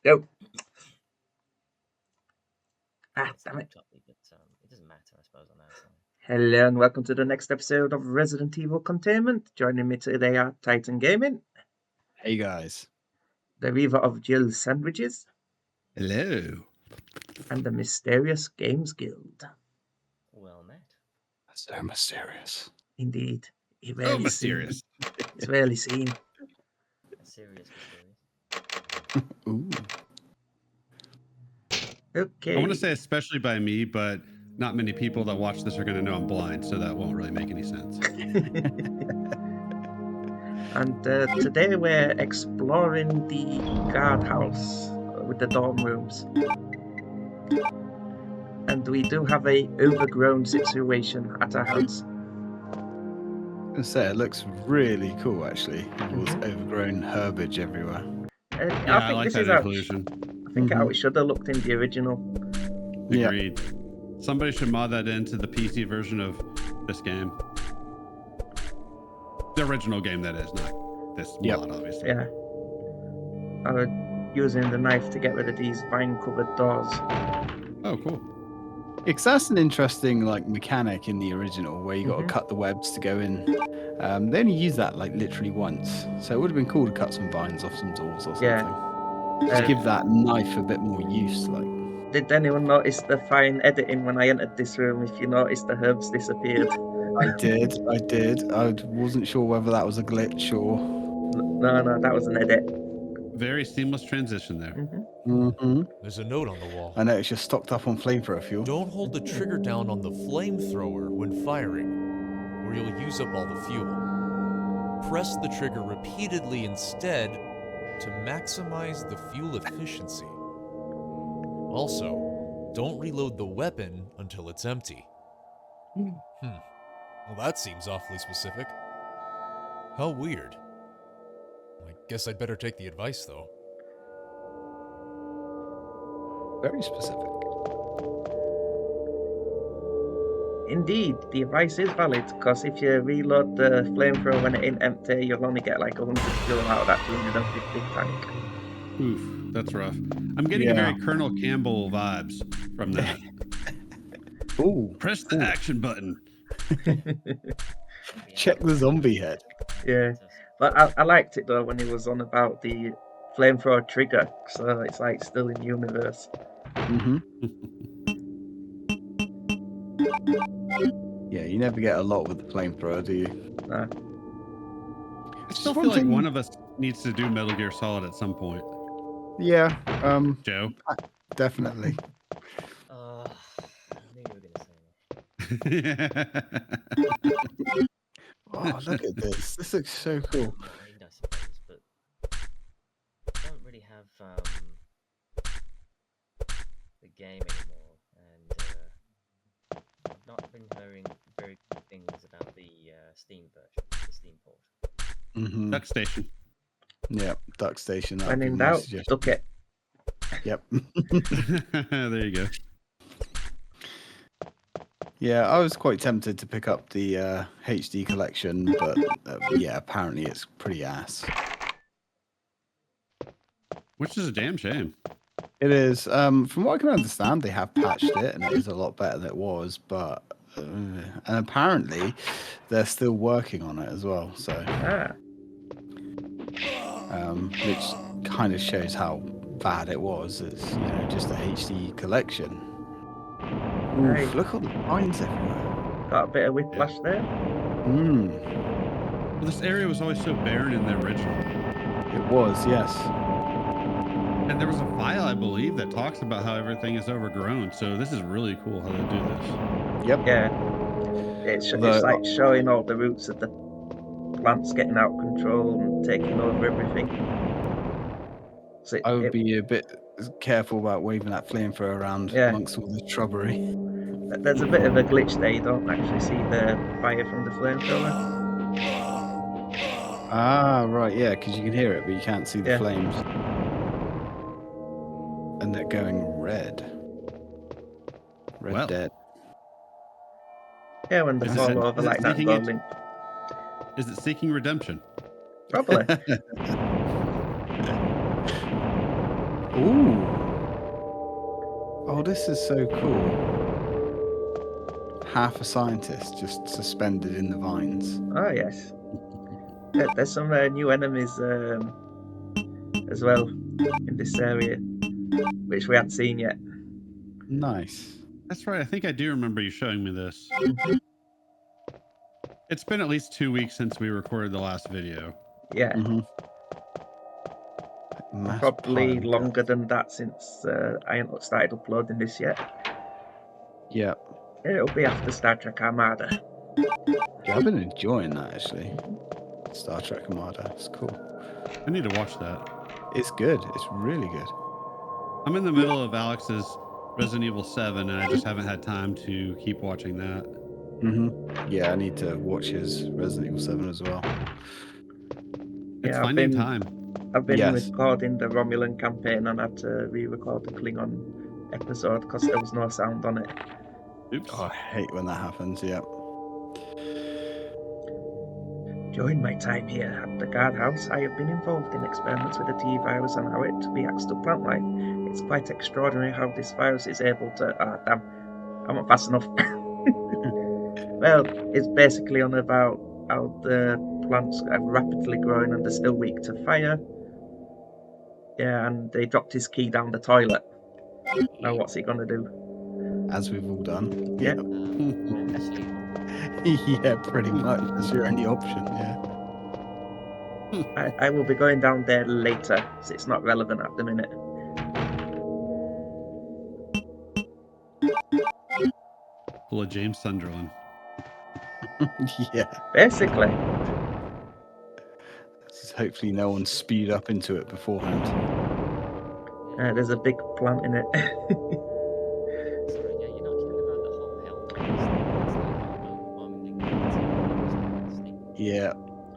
Go. It's Damn it. choppy, but it doesn't matter, I suppose, on that side. Hello and welcome to the next episode of Resident Evil Containment. Joining me today are Titan Gaming. Hey guys. The Reaver of Jill's Sandwiches. Hello. And the Mysterious Games Guild. Well met. So mysterious. Indeed. So mysterious. It's rarely seen. Serious mysterious. Ooh. Okay. I want to say especially by me, but not many people that watch this are going to know I'm blind, so that won't really make any sense. And today we're exploring the guardhouse with the dorm rooms. And we do have a overgrown situation at our hands. I say it looks really cool actually. There's overgrown herbage everywhere. I like that inclusion. I think how it should have looked in the original. Agreed. Somebody should mod that into the PC version of this game. The original game, that is, not this mod, obviously. Yeah. Using the knife to get rid of these vine-covered doors. Oh, cool. Because that's an interesting mechanic in the original where you got to cut the webs to go in. They only use that literally once, so it would have been cool to cut some vines off some doors or something. Yeah. Just give that knife a bit more use. Did anyone notice the fine editing when I entered this room? If you noticed, the herbs disappeared. I did. I wasn't sure whether that was a glitch or... No, that was an edit. Very seamless transition there. There's a note on the wall. I know, it's just stocked up on flamethrower fuel. Don't hold the trigger down on the flamethrower when firing, or you'll use up all the fuel. Press the trigger repeatedly instead to maximize the fuel efficiency. Also, don't reload the weapon until it's empty. Well, that seems awfully specific. How weird. I guess I'd better take the advice, though. Very specific. Indeed, the advice is valid, because if you reload the flamethrower when it ain't empty, you'll only get 100 fuel out of that 250 tank. Oof, that's rough. I'm getting very Colonel Campbell vibes from that. Ooh. Press the action button. Check the zombie head. Yeah, but I liked it though when he was on about the flamethrower trigger, so it's still in universe. Yeah, you never get a lot with the flamethrower, do you? No. I still feel like one of us needs to do Metal Gear Solid at some point. Yeah. Joe? Definitely. I knew you were going to say that. Oh, look at this. This looks so cool. I suppose, but I don't really have the game anymore, and I've not been hearing very good things about the Steam version, the Steam port. Duck Station. Yep, Duck Station. When in doubt, duck it. Yep. There you go. Yeah, I was quite tempted to pick up the HD collection, but yeah, apparently it's pretty ass. Which is a damn shame. It is. From what I can understand, they have patched it, and it is a lot better than it was. But and apparently, they're still working on it as well. So, which kind of shows how bad it was. It's just a HD collection. Oof, look at the vines everywhere. Got a bit of whiplash there. Well, this area was always so barren in the original. It was, yes. And there was a file, I believe, that talks about how everything is overgrown. So this is really cool how they do this. Yep. Yeah. It's showing all the roots of the plants getting out of control and taking over everything. So I would be a bit careful about waving that flamethrower around amongst all the shrubbery. There's a bit of a glitch there. You don't actually see the fire from the flamethrower. Ah, right, yeah, because you can hear it, but you can't see the flames. And they're going red. Red dead. Yeah, when they fall over like that. Is it seeking redemption? Probably. Ooh. Oh, this is so cool. Half a scientist just suspended in the vines. Oh yes. There's some new enemies as well in this area, which we hadn't seen yet. Nice. That's right. I think I do remember you showing me this. It's been at least 2 weeks since we recorded the last video. Yeah, Mm-hmm. Mass probably pile longer guts. than that since I haven't started uploading this yet. Yeah. It'll be after Star Trek Armada. Yeah, I've been enjoying that actually. Star Trek Armada. It's cool. I need to watch that. It's good. It's really good. I'm in the middle of Alex's Resident Evil 7, and I just haven't had time to keep watching that. Mm-hmm. Yeah, I need to watch his Resident Evil 7 as well. It's Yeah, finding time. I've been Yes. recording the Romulan campaign and had to re-record the Klingon episode because there was no sound on it. Oops. Oh, I hate when that happens. Yeah. During my time here at the guardhouse, I have been involved in experiments with the T virus and how it reacts to plant life. It's quite extraordinary how this virus is able to. Ah, damn, I'm not fast enough. Well, it's basically on about how the plants are rapidly growing and they're still weak to fire. Yeah, and they dropped his key down the toilet. Now what's he gonna do? As we've all done. Yeah. Roll to sleep. Yeah, pretty much. That's your only option. Yeah. I will be going down there later, so it's not relevant at the minute. Full of James Sunderland. Yeah. Basically, Hopefully, no one spewed up into it beforehand. there's a big plant in it. Sorry, yeah, you're not kidding about the whole health thing. It's like overwhelmingly negative. Yeah.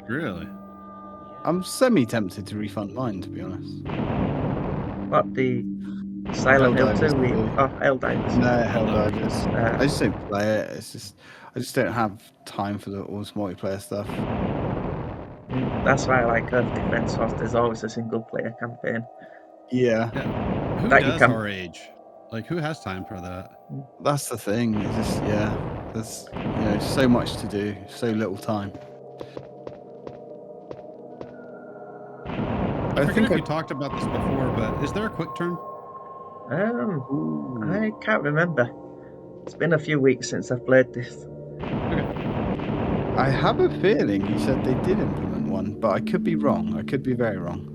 Really? I'm semi-tempted to refund mine, to be honest. What, the Silent Hill Helldivers 2? too. Oh, Helldivers. No, Helldivers. Uh, I just don't play it. It's just I just don't have time for all this multiplayer stuff. That's why I like Earth Defense Force. There's always a single player campaign. Yeah, Who That you does can- our age? Like, who has time for that? that's the thing. It's just there's so much to do, so little time. I forget if you talked about this before, but is there a quick turn? I can't remember. It's been a few weeks since I've played this. I have a feeling you said they did implement one, but I could be wrong. I could be very wrong.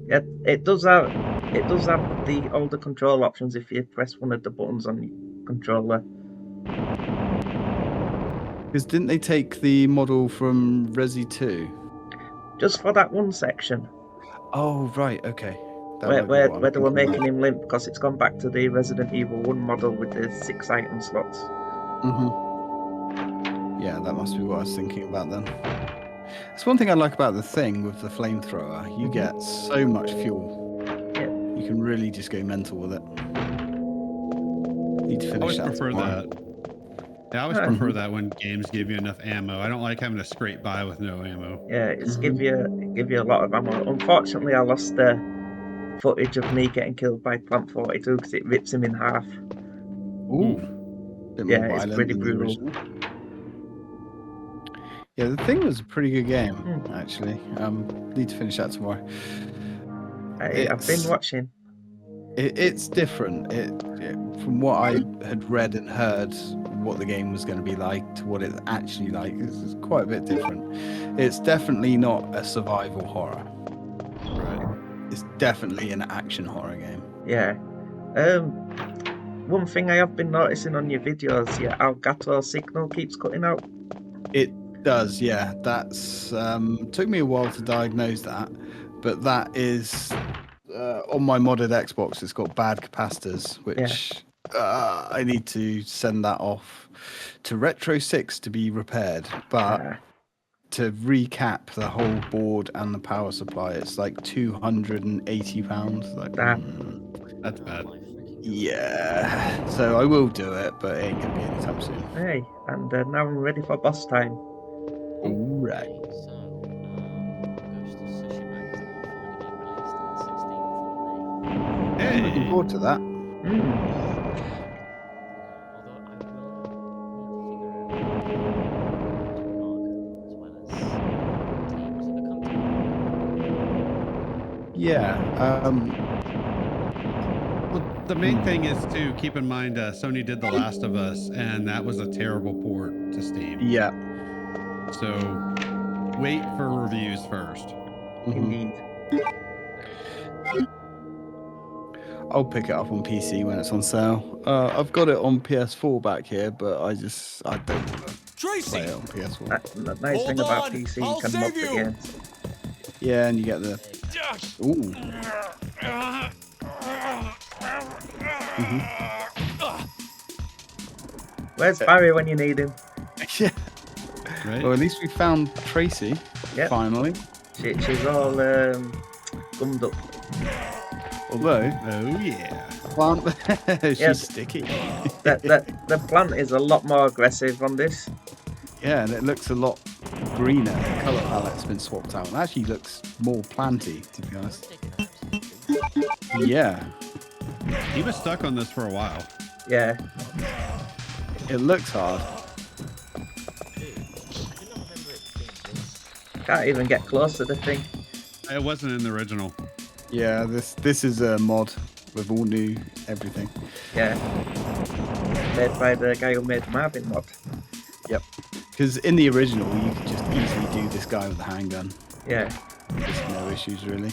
Yeah, it does have the older control options if you press one of the buttons on your controller. Because didn't they take the model from Resi 2? Just for that one section Oh, right. Okay. That where might be what I'm they were thinking making him limp because it's gone back to the Resident Evil 1 model with the 6 item slots. Mm-hmm. Yeah, that must be what I was thinking about then. It's one thing I like about the thing with the flamethrower. You get so much fuel. Yeah. You can really just go mental with it. Need to I finish always that prefer tomorrow. that. Yeah, I always prefer that when games give you enough ammo. I don't like having to scrape by with no ammo. Yeah, it's give you a lot of ammo. Unfortunately, I lost the footage of me getting killed by Plant 42 because it rips him in half. Ooh. Bit more Yeah, it's violent pretty than the brutal. original. Yeah, the thing was a pretty good game, Hmm. actually. Need to finish that tomorrow. I've It's- been watching. It's different. From what I had read and heard, what the game was going to be like to what it's actually like, it's quite a bit different. It's definitely not a survival horror. Right. It's definitely an action horror game. Yeah. One thing I have been noticing on your videos, your Elgato signal keeps cutting out. It does, yeah. That's took me a while to diagnose that, but that is on my modded Xbox. It's got bad capacitors, which I need to send that off to Retro 6 to be repaired. But to recap the whole board and the power supply, it's like £280. Like, Damn. That's bad. Oh my freaking God. yeah. So I will do it, but it ain't gonna be anytime soon. Hey, and now I'm ready for boss time. All right. Okay, so, Ghost of Tsushima is now finally released on the 16th of May. I'm looking Hey, forward to that. Mm. Although I will need to figure out to unlock as well as was it the containment? Yeah. Well, the main thing is to keep in mind Sony did The Last of Us, and that was a terrible port to Steam. Yeah. So wait for reviews first. Mhm. Indeed. I'll pick it up on PC when it's on sale. I've got it on PS4 back here, but I don't want to Tracy! play it on PS4. The nice Hold thing about on, PC, you I'll can mod save the you. games. Yeah, and you get the ooh. Where's Barry when you need him? Yeah. Right? Well, at least we found Tracy. Yep. Finally. She's all gummed up. Although Oh yeah. plant, she's Yes. sticky. The plant is a lot more aggressive on this. Yeah, and it looks a lot greener. The colour palette's been swapped out. It actually looks more planty, to be honest. Yeah, He was stuck on this for a while. Yeah. it looks hard. Can't even get close to the thing. It wasn't in the original. Yeah, this is a mod with all new everything. Yeah. Made by the guy who made Marvin mod. Yep. Because in the original, you could just easily do this guy with a handgun. Yeah. Just no issues really.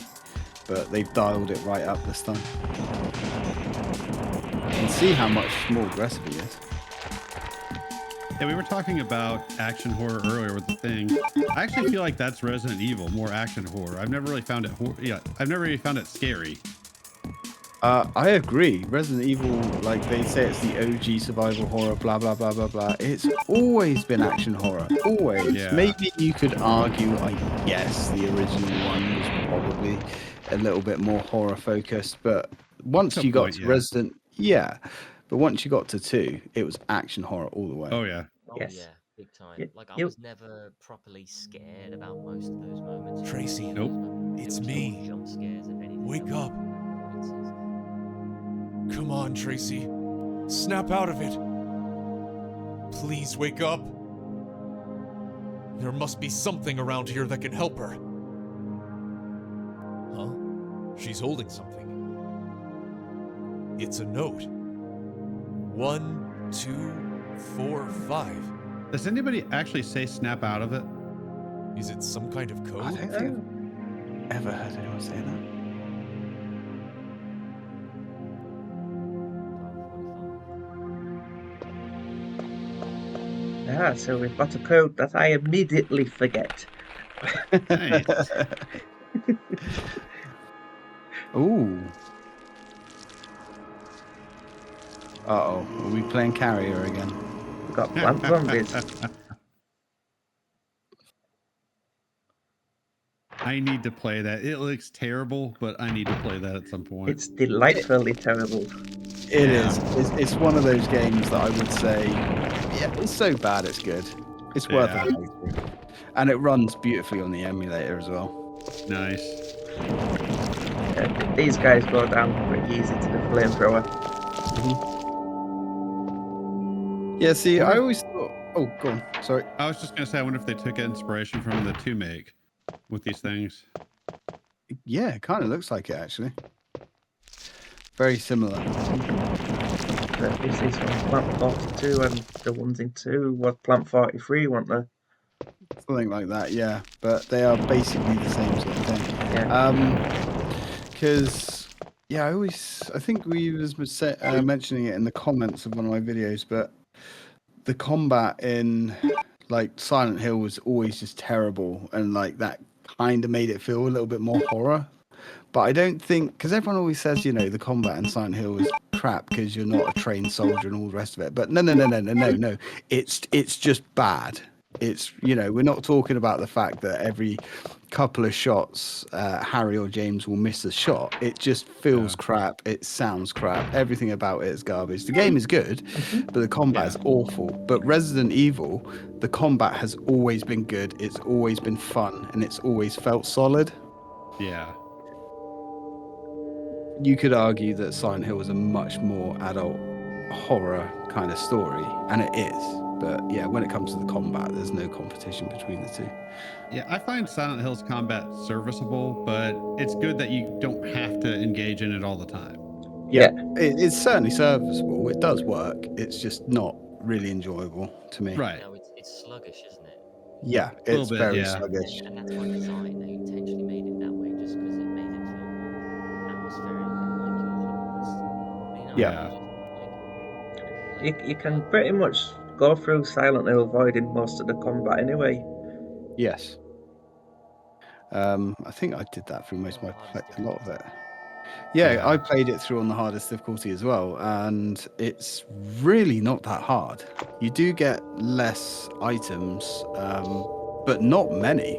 But they've dialed it right up this time. You can see how much more aggressive he is. Yeah, we were talking about action horror earlier with the thing. I actually feel like that's Resident Evil, more action horror. I've never really found it. I've never really found it scary. I agree. Resident Evil, like they say, it's the OG survival horror. Blah blah blah blah blah. It's always been action horror. Always. Yeah. Maybe you could argue, I guess, the original one was probably a little bit more horror focused, but once To a you got point, to yeah. Resident, yeah. But once you got to 2, it was action horror all the way. Oh yeah. Oh Yes. yeah, big time. Y- Like I you- was never properly scared about most of those moments. Tracy, Nope. it's There was no me. Jump scares if anything. Wake there was up. annoyances. Come on, Tracy. Snap out of it. Please wake up. There must be something around here that can help her. Huh? She's holding something. It's a note. 1, 2, 4, 5. Does anybody actually say snap out of it? Is it some kind of I code? don't think I've ever heard anyone say that. So we've got a code that I immediately forget. Nice. Ooh. Uh-oh. Are we playing Carrier again? We've got plant zombies. I need to play that. It looks terrible, but I need to play that at some point. It's delightfully terrible. It is. It's one of those games that I would say, yeah, it's so bad it's good. It's worth Yeah. a playthrough. And it runs beautifully on the emulator as well. Nice. These guys go down pretty easy to the flamethrower. Yeah, see, I always thought... Oh, go on. Sorry. I was just gonna say, I wonder if they took inspiration from the 2 make with these things. Yeah, it kind of looks like it, actually. Very similar. This is from Plant 42, and the ones in 2 was Plant 43, weren't they? Something like that, yeah. But they are basically the same sort of thing. Yeah. Because, yeah, I think we was mentioning it in the comments of one of my videos, but the combat in, like, Silent Hill was always just terrible, and, like, that kind of made it feel a little bit more horror. But I don't think, because everyone always says, you know, the combat in Silent Hill is crap because you're not a trained soldier and all the rest of it. But no. It's just bad. It's, you know, we're not talking about the fact that every couple of shots, Harry or James will miss a shot. It just feels crap. It sounds crap. Everything about it is garbage. The game is good, but the combat is awful. But Resident Evil, the combat has always been good. It's always been fun, and it's always felt solid. Yeah. you could argue that Silent Hill is a much more adult horror kind of story, and it is. But yeah, when it comes to the combat, there's no competition between the two. Yeah, I find Silent Hill's combat serviceable, but it's good that you don't have to engage in it all the time. Yeah, it's certainly serviceable. It does work. It's just not really enjoyable to me. Right. No, it's sluggish, isn't it? Yeah, A little it's bit, very yeah. sluggish. And that's by design. They intentionally made it that way just because it made it feel more atmospheric and like you're hopeless. But, you know, Yeah. You can pretty much go through Silent Hill avoiding most of the combat anyway. Yes. I think I did that through most of a lot of it. Yeah, I played it through on the hardest difficulty as well, and it's really not that hard. You do get less items, but not many.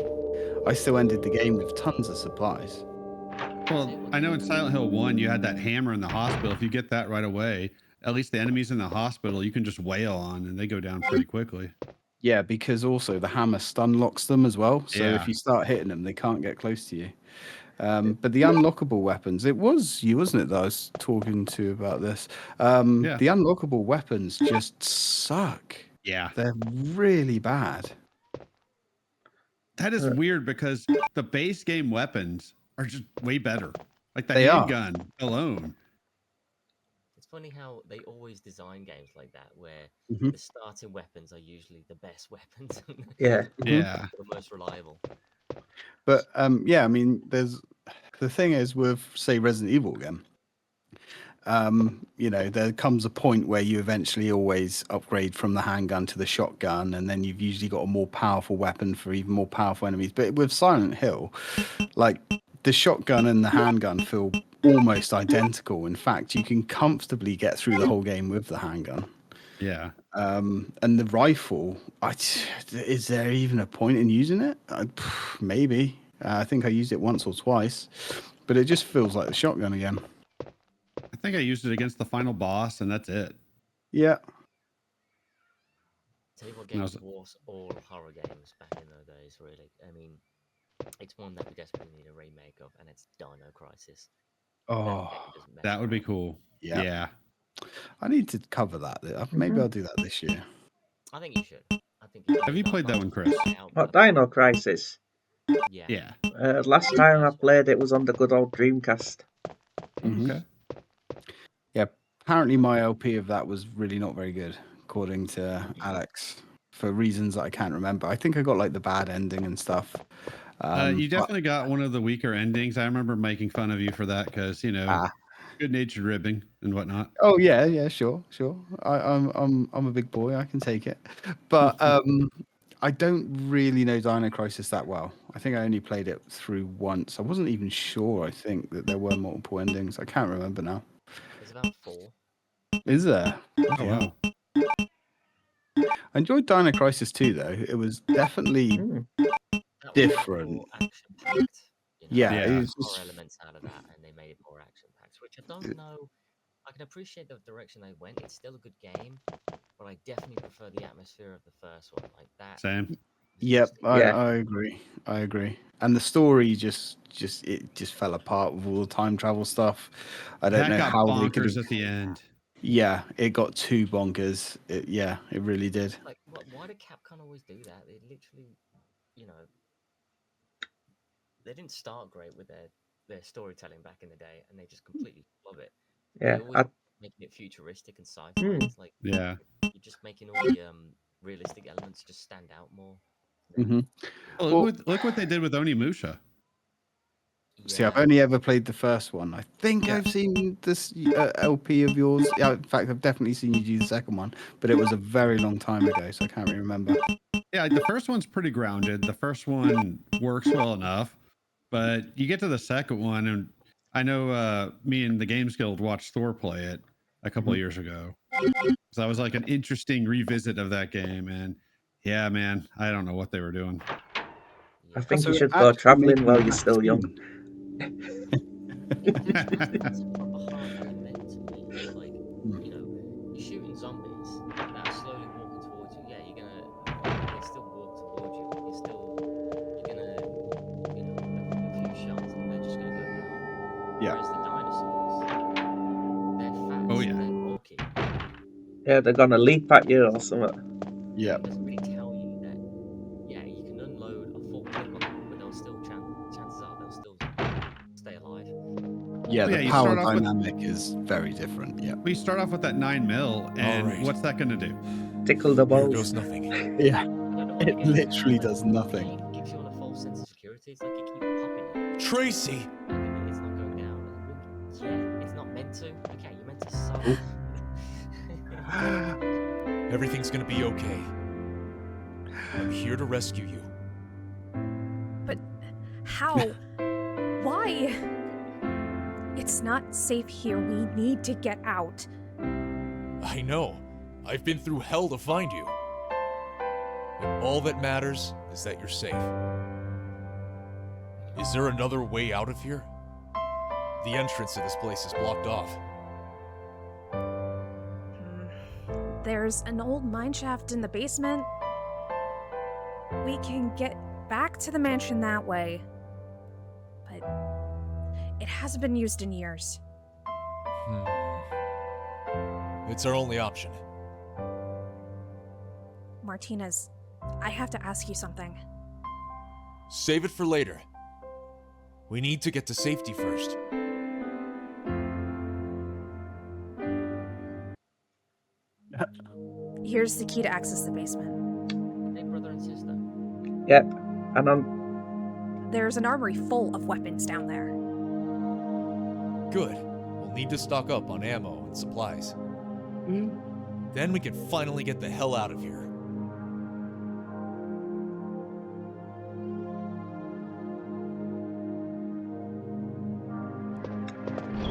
I still ended the game with tons of supplies. Well, I know in Silent Hill 1, you had that hammer in the hospital. If you get that right away, at least the enemies in the hospital, you can just wail on and they go down pretty quickly. Yeah, because also the hammer stun locks them as well. So Yeah. if you start hitting them, they can't get close to you. But the unlockable weapons, it was you, wasn't it, that I was talking to about this? Yeah. The unlockable weapons just suck. Yeah. They're really bad. That is weird because the base game weapons are just way better. Like the They are. handgun alone. It's funny how they always design games like that, where Mhm. the starting weapons are usually the best weapons. Yeah. Yeah. The most reliable. But yeah, I mean, there's the thing is with say Resident Evil again. You know, there comes a point where you eventually always upgrade from the handgun to the shotgun, and then you've usually got a more powerful weapon for even more powerful enemies. But with Silent Hill, like the shotgun and the handgun feel almost identical. In fact, you can comfortably get through the whole game with the handgun. Yeah. And the rifle, is there even a point in using it? Maybe. I think I used it once or twice, but it just feels like the shotgun again. I think I used it against the final boss, and that's it. Yeah. Tell you what game was all horror games back in those days, really. I mean, it's one that we desperately need a remake of, and it's Dino Crisis. Oh, that would be cool. Yeah. I need to cover that. Maybe I'll do that this year. I think you should. Have you played that one, Chris? What, Dino Crisis? Yeah. Last time I played it was on the good old Dreamcast. Mm-hmm. Okay. Yeah, apparently my LP of that was really not very good, according to Alex, for reasons that I can't remember. I think I got like the bad ending and stuff. You definitely got one of the weaker endings. I remember making fun of you for that because good-natured ribbing and whatnot. Oh yeah, sure. I'm a big boy. I can take it, but I don't really know Dino Crisis that well. I think I only played it through once. I wasn't even sure. I think that there were multiple endings. I can't remember now. There's about 4. Is there? Oh wow. I enjoyed Dino Crisis 2 though. It was definitely different. Action-packed. Yeah, there's more elements out of that, and they made it more action-packed, which I don't know. I can appreciate the direction they went. It's still a good game, but I definitely prefer the atmosphere of the first one, like that. Same. Yep, I agree. I agree. And the story just fell apart with all the time travel stuff. I don't know how they could have. At the end. Yeah, it got too bonkers. It really did. Like, why did Capcom always do that? They literally, they didn't start great with their storytelling back in the day, and they just completely flub it. Yeah, they always making it futuristic and sci-fi. It's like you're just making all the realistic elements just stand out more. Mm-hmm. Well, look what they did with Onimusha. See, I've only ever played the first one. I think I've seen this LP of yours. Yeah, in fact, I've definitely seen you do the second one, but it was a very long time ago, so I can't really remember. Yeah, the first one's pretty grounded. The first one works well enough, but you get to the second one, and I know me and the Games Guild watched Thor play it a couple of years ago. So that was like an interesting revisit of that game, and yeah, man, I don't know what they were doing. I think you should go traveling while you're still young. It's a proper horror game then to me. Like, you're shooting zombies that are slowly walking towards you. Yeah, they still walk towards you, but you're gonna, a few shots and they're just gonna go down. Yeah. Whereas the dinosaurs, Oh, yeah. They're bulky. Yeah, they're gonna leap at you or something. Yeah. It doesn't really tell you that. Yeah, you can unload a full clip on them, but they'll still chances are they'll still stay alive. Yeah, Well, the yeah, you power start off with- dynamic is very different. Yeah. We start off with that 9 mil, and right. what's that going to do? Tickle the Here balls. goes nothing. Yeah. I don't know what It gets literally like, does nothing. It gives you on a false sense of security. It's like you keep popping it. Tracy! And it's not going down. Well, yeah, it's not meant to. Okay, you're meant to suck. Everything's gonna be okay. I'm here to rescue you. But how? Why? It's not safe here. We need to get out. I know. I've been through hell to find you. And all that matters is that you're safe. Is there another way out of here? The entrance to this place is blocked off. There's an old mine shaft in the basement. We can get back to the mansion that way. But it hasn't been used in years. It's our only option. Martinez, I have to ask you something. Save it for later. We need to get to safety first. Here's the key to access the basement. Hey, brother and sister. Yep. And There's an armory full of weapons down there. Good. We'll need to stock up on ammo and supplies. Then we can finally get the hell out of here.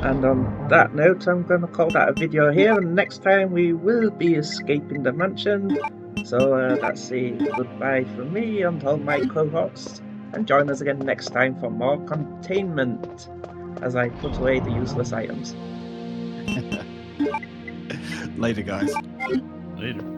And on that note, I'm going to call that a video here, and next time we will be escaping the mansion. So that's a goodbye from me and all my cohorts, and join us again next time for more containment as I put away the useless items. Later, guys. Later.